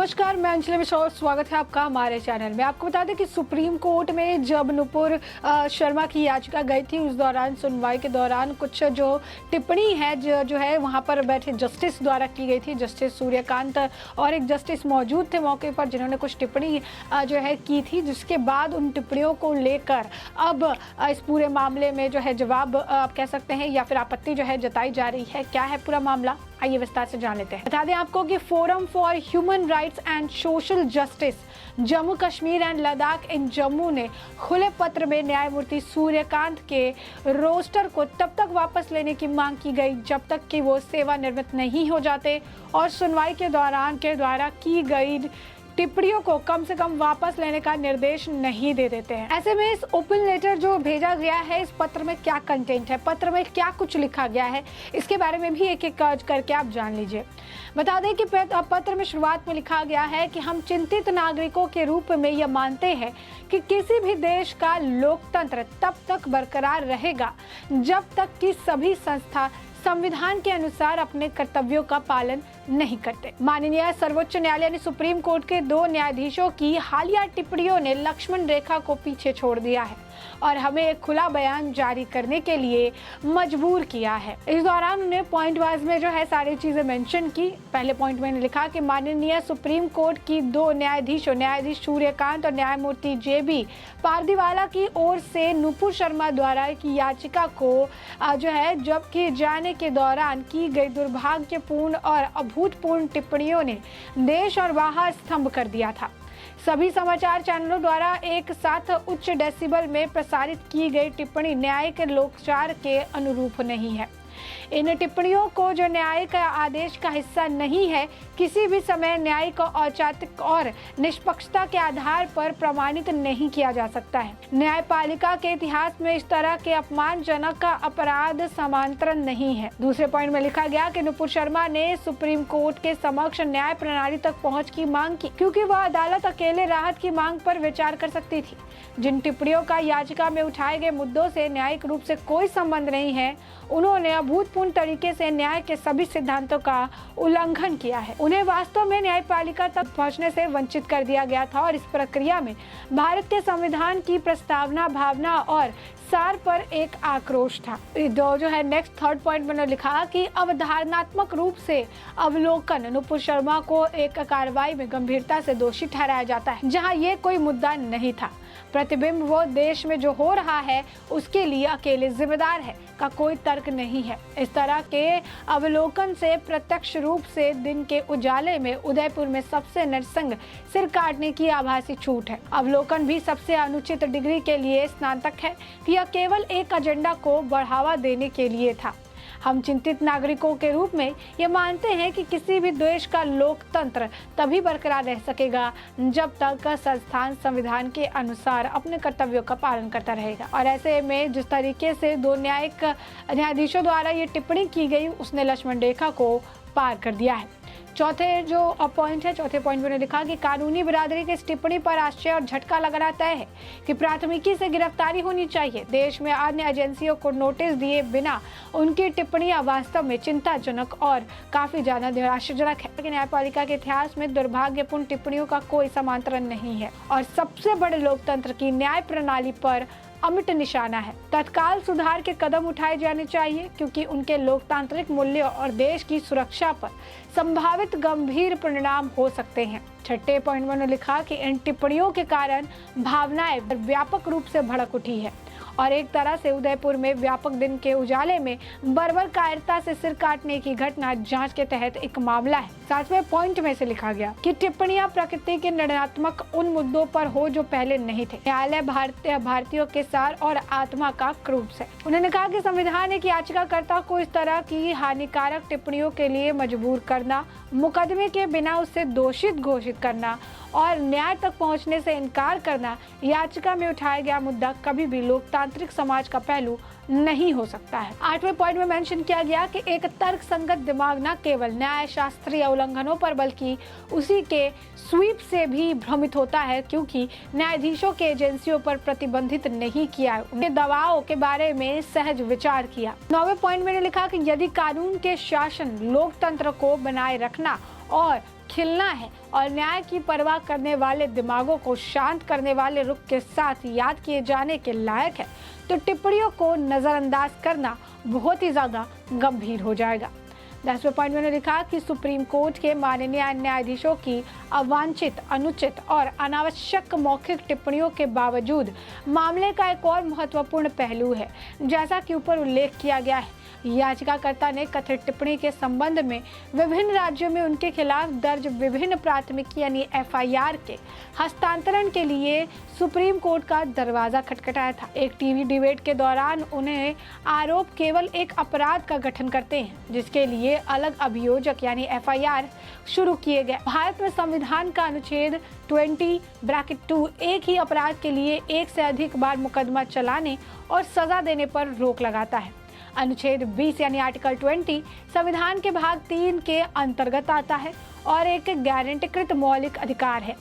नमस्कार, मैं अंजलि मिश्रा और स्वागत है आपका हमारे चैनल में। आपको बता दें कि सुप्रीम कोर्ट में जब नुपुर शर्मा की याचिका गई थी, उस दौरान सुनवाई के दौरान कुछ जो टिप्पणी है जो है वहां पर बैठे जस्टिस द्वारा की गई थी। जस्टिस सूर्यकांत और एक जस्टिस मौजूद थे मौके पर, जिन्होंने कुछ टिप्पणी जो है की थी, जिसके बाद उन टिप्पणियों को लेकर अब इस पूरे मामले में जो है जवाब आप कह सकते हैं या फिर आपत्ति जो है जताई जा रही है। क्या है पूरा मामला, आइए विस्तार से जान लेते हैं। बता दें आपको कि forum for human rights and social justice Jammu Kashmir and Ladakh in Jammu ने खुले पत्र में न्यायमूर्ति सूर्यकांत के रोस्टर को तब तक वापस लेने की मांग की गई जब तक कि वो सेवानिवृत्त नहीं हो जाते और सुनवाई के दौरान के द्वारा की गई टिप्पणियों को कम से कम वापस लेने का निर्देश नहीं दे देते हैं। ऐसे में इस ओपन लेटर जो भेजा गया है, इस पत्र में क्या कंटेंट है, पत्र में क्या कुछ लिखा गया है, इसके बारे में भी एक एक करके आप जान लीजिए। बता दें कि पत्र में शुरुआत में लिखा गया है कि हम चिंतित नागरिकों के रूप में यह मानते हैं कि किसी भी देश का लोकतंत्र तब तक बरकरार रहेगा जब तक कि सभी संस्था संविधान के अनुसार अपने कर्तव्यों का पालन नहीं करते। माननीय सर्वोच्च न्यायालय ने सुप्रीम कोर्ट के 2 न्यायाधीशों की हालिया टिप्पणियों ने लक्ष्मण रेखा को पीछे छोड़ दिया है और हमें एक खुला बयान जारी करने के लिए मजबूर किया है। इस दौरान उन्हें पॉइंट वाइज में जो है सारी चीजें मेंशन की। पहले पॉइंट में लिखा कि माननीय सुप्रीम कोर्ट की 2 न्यायाधीशों न्यायाधीश सूर्यकांत और न्यायमूर्ति JB पारदीवाला की ओर से नुपुर शर्मा द्वारा की याचिका को जो है जब किए जाने के दौरान की गई दुर्भाग्यपूर्ण और अभूतपूर्व टिप्पणियों ने देश और बाहर स्तंभ कर दिया था। सभी समाचार चैनलों द्वारा एक साथ उच्च डेसिबल में प्रसारित की गई टिप्पणी न्यायिक लोकाचार के अनुरूप नहीं है। इन टिप्पणियों को जो न्यायिक आदेश का हिस्सा नहीं है, किसी भी समय न्यायिक औचित्य और निष्पक्षता के आधार पर प्रमाणित नहीं किया जा सकता है। न्यायपालिका के इतिहास में इस तरह के अपमानजनक अपराध समांतरण नहीं है। दूसरे पॉइंट में लिखा गया कि नुपुर शर्मा ने सुप्रीम कोर्ट के समक्ष न्याय प्रणाली तक पहुंच की मांग की, क्योंकि वह अदालत अकेले राहत की मांग पर विचार कर सकती थी। जिन टिप्पणियों का याचिका में उठाए गए मुद्दों से न्यायिक रूप से कोई संबंध नहीं है, उन्होंने अभूतपूर्ण तरीके से न्याय के सभी सिद्धांतों का उल्लंघन किया है। उन्हें वास्तव में न्यायपालिका तक पहुंचने से वंचित कर दिया गया था और इस प्रक्रिया में भारत के संविधान की प्रस्तावना भावना और सार पर एक आक्रोश था। जो है नेक्स्ट थर्ड पॉइंट मैंने लिखा कि अवधारणात्मक रूप से अवलोकन नुपुर शर्मा को एक कार्रवाई में गंभीरता से दोषी ठहराया जाता है जहां ये कोई मुद्दा नहीं था। प्रतिबिंब वो देश में जो हो रहा है उसके लिए अकेले जिम्मेदार है का कोई तर्क नहीं है। इस तरह के अवलोकन से प्रत्यक्ष रूप से दिन के उजाले में उदयपुर में सबसे नरसंग सिर काटने की आभासी छूट है। अवलोकन भी सबसे अनुचित डिग्री के लिए स्नातक है कि यह केवल एक एजेंडा को बढ़ावा देने के लिए था। हम चिंतित नागरिकों के रूप में ये मानते हैं कि किसी भी देश का लोकतंत्र तभी बरकरार रह सकेगा जब तक संस्थान संविधान के अनुसार अपने कर्तव्यों का पालन करता रहेगा। और ऐसे में जिस तरीके से 2 न्यायाधीशों द्वारा ये टिप्पणी की गई, उसने लक्ष्मण रेखा को पार कर दिया है। चौथे जो पॉइंट है, चौथे पॉइंट में लिखा कि कानूनी बिरादरी की इस टिप्पणी पर आश्चर्य और झटका लग रहा तय है कि प्राथमिकी से गिरफ्तारी होनी चाहिए। देश में अन्य एजेंसियों को नोटिस दिए बिना उनकी टिप्पणियां वास्तव में चिंताजनक और काफी ज्यादा निराशाजनक है। लेकिन न्यायपालिका के इतिहास में दुर्भाग्यपूर्ण टिप्पणियों का कोई समांतरण नहीं है और सबसे बड़े लोकतंत्र की न्याय प्रणाली पर अमिट निशाना है। तत्काल सुधार के कदम उठाए जाने चाहिए क्योंकि उनके लोकतांत्रिक मूल्यों और देश की सुरक्षा पर संभावित गंभीर परिणाम हो सकते हैं। छठे पॉइंट में उन्होंने लिखा कि इन टिप्पणियों के कारण भावनाएं व्यापक रूप से भड़क उठी है और एक तरह से उदयपुर में व्यापक दिन के उजाले में बर्बर कायरता से सिर काटने की घटना जांच के तहत एक मामला है। 7वें पॉइंट में से लिखा गया कि टिप्पणियां प्रकृति के निर्णयात्मक उन मुद्दों पर हो जो पहले नहीं थे। न्यायालय भारतीयों के सार और आत्मा का क्रूप है। उन्होंने कहा कि संविधान एक याचिकाकर्ता को इस तरह की हानिकारक टिप्पणियों के लिए मजबूर करना, मुकदमे के बिना उसे दोषित घोषित करना और न्याय तक पहुंचने से इनकार करना याचिका में उठाया गया मुद्दा कभी भी लोकतांत्रिक समाज का पहलू नहीं हो सकता है। 8वें पॉइंट में मेंशन किया गया कि एक तर्क संगत दिमाग न केवल न्याय शास्त्रीय उल्लंघनों पर बल्कि उसी के स्वीप से भी भ्रमित होता है क्योंकि न्यायाधीशों के एजेंसियों पर प्रतिबंधित नहीं किया, उनके दबाव के बारे में सहज विचार किया। 9वें पॉइंट में लिखा कि यदि कानून के शासन लोकतंत्र को बनाए रखना और खिलना है और न्याय की परवाह करने वाले दिमागों को शांत करने वाले रुख के साथ याद किए जाने के लायक है, तो टिप्पणियों को नज़रअंदाज करना बहुत ही ज़्यादा गंभीर हो जाएगा। 10वें पॉइंट में उन्होंने लिखा कि सुप्रीम कोर्ट के माननीय न्यायाधीशों की अवांछित, अनुचित और अनावश्यक मौखिक टिप्पणियों के बावजूद मामले का एक और महत्वपूर्ण पहलू है। जैसा कि ऊपर उल्लेख किया गया है, याचिकाकर्ता ने कथित टिप्पणी के संबंध में विभिन्न राज्यों में उनके खिलाफ दर्ज विभिन्न प्राथमिकी यानी एफआईआर के हस्तांतरण के लिए सुप्रीम कोर्ट का दरवाजा खटखटाया था। एक टीवी डिबेट के दौरान उन्हें आरोप केवल एक अपराध का गठन करते हैं, जिसके लिए अलग अभियोजक यानी एफआईआर शुरू किए गए। भारत में संविधान का अनुच्छेद 20(2) एक ही अपराध के लिए एक से अधिक बार मुकदमा चलाने और सजा देने पर रोक लगाता है। अनुच्छेद 20 यानी आर्टिकल 20 संविधान के भाग 3 के अंतर्गत आता है और एक गारंटीकृत मौलिक अधिकार है।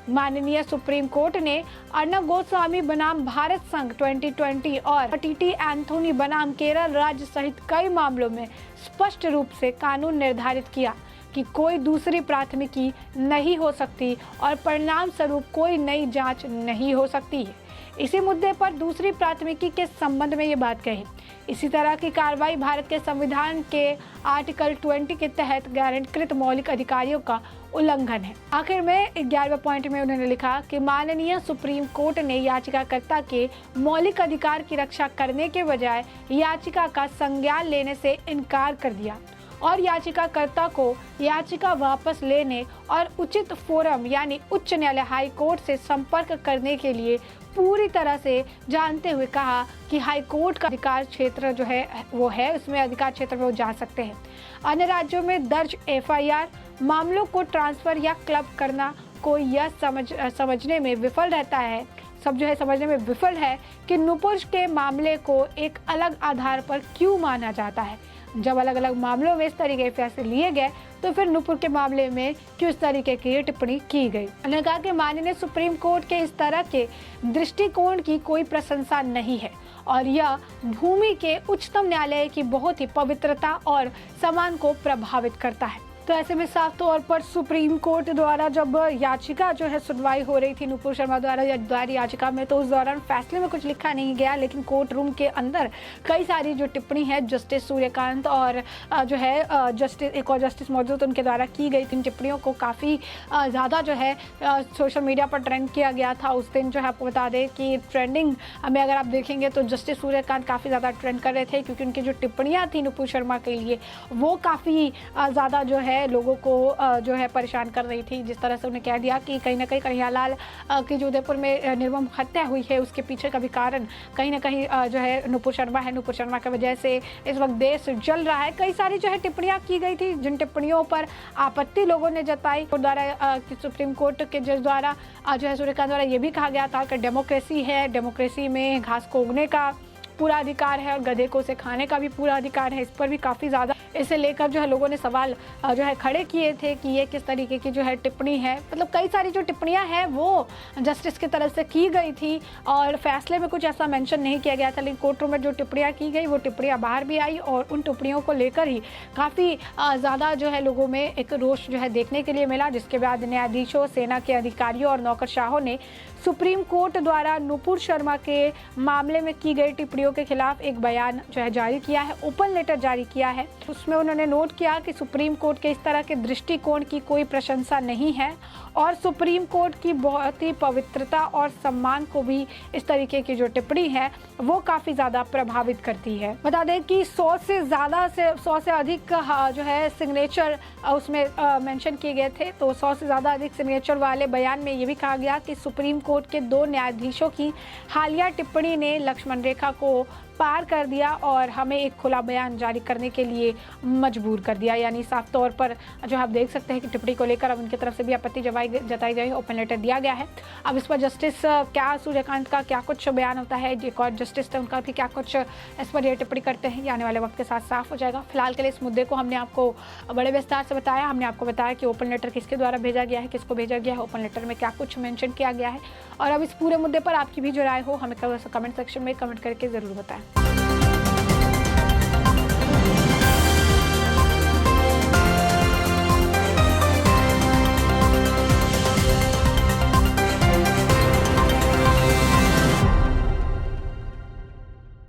माननीय सुप्रीम कोर्ट ने अर्नब गोस्वामी बनाम भारत संघ 2020 और टीटी एंथोनी बनाम केरल राज्य सहित कई मामलों में स्पष्ट रूप से कानून निर्धारित किया कि कोई दूसरी प्राथमिकी नहीं हो सकती और परिणाम स्वरूप कोई नई जांच नहीं हो सकती है। इसी मुद्दे पर दूसरी प्राथमिकी के संबंध में ये बात कही। इसी तरह की कार्रवाई भारत के संविधान के आर्टिकल 20 के तहत गारंटीकृत मौलिक अधिकारों का उल्लंघन है। आखिर में 11वें पॉइंट में उन्होंने लिखा कि माननीय सुप्रीम कोर्ट ने याचिकाकर्ता के मौलिक अधिकार की रक्षा करने के बजाय याचिका का संज्ञान लेने से इनकार कर दिया और याचिकाकर्ता को याचिका वापस लेने और उचित फोरम यानी उच्च न्यायालय हाई कोर्ट से संपर्क करने के लिए पूरी तरह से जानते हुए कहा कि हाई कोर्ट का अधिकार क्षेत्र जो है वो है, उसमें अधिकार क्षेत्र में वो जा सकते हैं। अन्य राज्यों में दर्ज एफआईआर मामलों को ट्रांसफर या क्लब करना कोई यह समझने में विफल रहता है समझने में विफल है कि नुपुर के मामले को एक अलग आधार पर क्यों माना जाता है। जब अलग अलग मामलों में इस तरीके के फैसले लिए गए तो फिर नुपुर के मामले में क्यों इस तरीके की टिप्पणी की गई। उन्होंने कहा कि माननीय सुप्रीम कोर्ट के इस तरह के दृष्टिकोण की कोई प्रशंसा नहीं है और यह भूमि के उच्चतम न्यायालय की बहुत ही पवित्रता और सम्मान को प्रभावित करता है। तो ऐसे में साफ तौर पर सुप्रीम कोर्ट द्वारा जब याचिका जो है सुनवाई हो रही थी नुपुर शर्मा द्वारा दायर याचिका में, तो उस दौरान फैसले में कुछ लिखा नहीं गया, लेकिन कोर्ट रूम के अंदर कई सारी जो टिप्पणी है जस्टिस सूर्यकांत और जो है जस्टिस एक और जस्टिस मौजूद उनके द्वारा की गई थी टिप्पणियों को काफ़ी ज़्यादा जो है सोशल मीडिया पर ट्रेंड किया गया था। उस दिन जो है आपको बता दें कि ट्रेंडिंग में अगर आप देखेंगे तो जस्टिस सूर्यकांत काफ़ी ज़्यादा ट्रेंड कर रहे थे, क्योंकि उनकी जो टिप्पणियाँ थी नुपुर शर्मा के लिए वो काफ़ी ज़्यादा जो है लोगों को जो है परेशान कर रही थी। जिस तरह से उन्हें कह दिया कि कहीं ना कहीं कन्हैयालाल की जो उदयपुर में निर्मम हत्या हुई है उसके पीछे का भी कारण कहीं ना कहीं जो है नुपुर शर्मा है। नुपुर शर्मा की वजह से इस वक्त देश जल रहा है। कई सारी जो है टिप्पणियां की गई थी, जिन टिप्पणियों पर आपत्ति लोगों ने जताई। द्वारा सुप्रीम कोर्ट के जज द्वारा जो है सूर्यकांत द्वारा ये भी कहा गया था कि डेमोक्रेसी है, डेमोक्रेसी में घास को उगने का पूरा अधिकार है और गधे को उसे खाने का भी पूरा अधिकार है। इस पर भी काफ़ी ज़्यादा इसे लेकर जो है लोगों ने सवाल जो है खड़े किए थे कि ये किस तरीके की जो है टिप्पणी है। मतलब कई सारी जो टिप्पणियां हैं वो जस्टिस की तरफ से की गई थी और फैसले में कुछ ऐसा मेंशन नहीं किया गया था, लेकिन कोर्ट रूम में जो टिप्पणियां की गई वो टिप्पणियां बाहर भी आई और उन टिप्पणियों को लेकर ही काफ़ी ज़्यादा जो है लोगों में एक रोष जो है देखने के लिए मिला। जिसके बाद न्यायाधीशों, सेना के अधिकारियों और नौकरशाहों ने सुप्रीम कोर्ट द्वारा नुपुर शर्मा के मामले में की गई टिप्पणियों के खिलाफ एक बयान जो है जारी किया है, ओपन लेटर जारी किया है। उसमें उन्होंने नोट किया कि सुप्रीम कोर्ट के इस तरह के दृष्टिकोण की कोई प्रशंसा नहीं है और सुप्रीम कोर्ट की बहुत ही पवित्रता और सम्मान को भी इस तरीके की जो टिप्पणी है वो काफ़ी ज़्यादा प्रभावित करती है। बता दें कि 100 से अधिक जो है सिग्नेचर उसमें मेंशन किए गए थे। तो 100 से ज़्यादा अधिक सिग्नेचर वाले बयान में ये भी कहा गया कि सुप्रीम कोर्ट के 2 न्यायाधीशों की हालिया टिप्पणी ने लक्ष्मण रेखा को पार कर दिया और हमें एक खुला बयान जारी करने के लिए मजबूर कर दिया। यानी साफ तौर पर जो आप देख सकते हैं कि टिप्पणी को लेकर अब उनकी तरफ से भी आपत्ति जताई गई, ओपन लेटर दिया गया है। अब इस पर जस्टिस क्या सूर्यकांत का क्या कुछ बयान होता है, एक और जस्टिस थे उनका भी क्या कुछ इस पर यह टिप्पणी करते हैं, ये आने वाले वक्त के साथ साफ हो जाएगा। फिलहाल के लिए इस मुद्दे को हमने आपको बड़े विस्तार से बताया। हमने आपको बताया कि ओपन लेटर किसके द्वारा भेजा गया है, किसको भेजा गया है, ओपन लेटर में क्या कुछ मेंशन किया गया है। और अब इस पूरे मुद्दे पर आपकी भी जो राय हो हमें कमेंट सेक्शन में कमेंट करके ज़रूर बताएं।